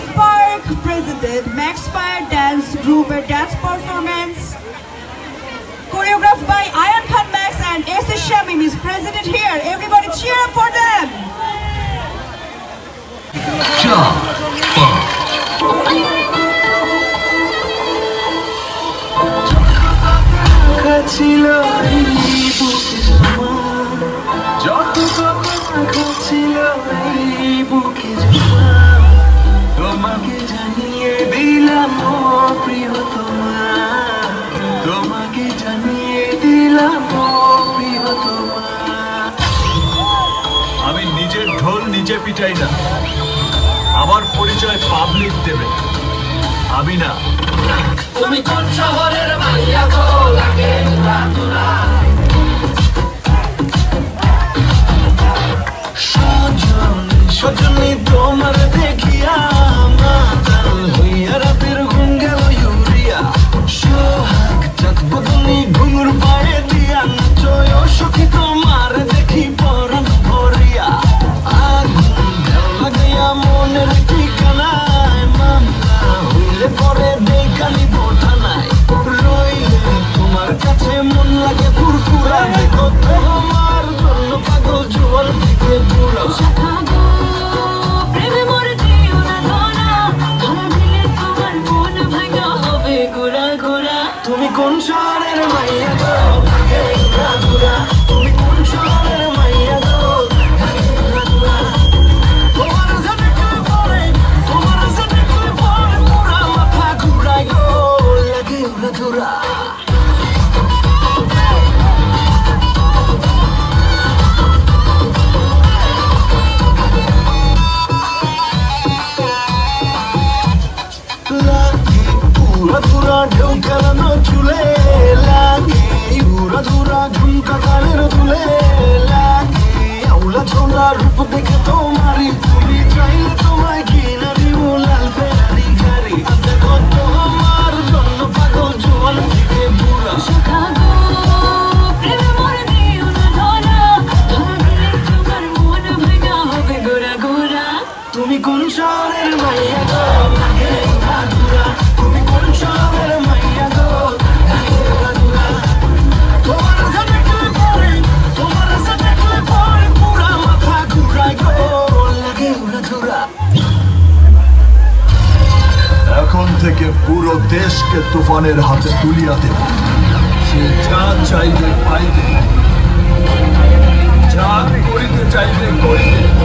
Dance Park presented Maxfire Dance Group a dance performance choreographed by Ayan Khan Max and S.S. Shamim is presented here. Everybody cheer up for them! তোমাকে জানিয়ে দিলাম প্রিয়তমা, তোমাকে জানিয়ে দিলাম প্রিয়তমা। আমি নিজের ঢোল নিজে পিটাই না, আমার পরিচয় পাবলিক দেবে, আমি না। তুমি কোন শহরের মাইয়া গো লাগে রাতুরা, সজনী তোমার দেখিয়া মাতাল হইয়া রাতের ঘুম গেল ইউরিয়া, সোহাগ চাঁদ বদনি ঘুঙুর পায়ে দিয়া নাচয় সখী তোমার দেখি পরাণ ভরিয়া, আগুন ঢেউ লাগাইয়া মনের ঠিকানায় মামলা হইলে পরে দেখানি বোঠানায়, রইলে তোমার কাছে মন লাগে ফুরফুরা, দেখো তোমার জন্য পাগল জোয়াল থেকে বুড়া। তুমি কোন শহরের মাইয়া গো লাগে রাতুরা, তুমি কোন শহরের মাইয়া গো লাগে রাতুরা, তোমার সাথে কই পড়ে, তোমার সাথে কই পড়ে পুরা মাথা ঘুরায় গো লাগে রাতুরা। উড়াধুরা ঢেউ খেলানো চুলে লাগে, উড়াধুরা ঝুমকা কানের দুলে লাগে, আউলা ছোলা রূপ দেখে তোমারই তুমি চাইলে তোমায় কিনা দিব লাল ফেরারি গাড়ি, দেখো তোমার জন্য পাগল জোয়ান থেকে বুড়া। তুমি কোন শহরের মাইয়া গো লাগে রাতুরা, তুমি কোন শহরের মাইয়া গো লাগে রাতুরা, তোমার সাথে কই পড়ে, তোমার সাথে কই পড়ে পুরা মাথা ঘুরায় গো লাগে রাতুরা। এখন থেকে পুরো দেশকে তুফানের হাতে তুলিয়া দেব, সে যা চাইবে পাইবে, যা করিতে চাইবে করিবে।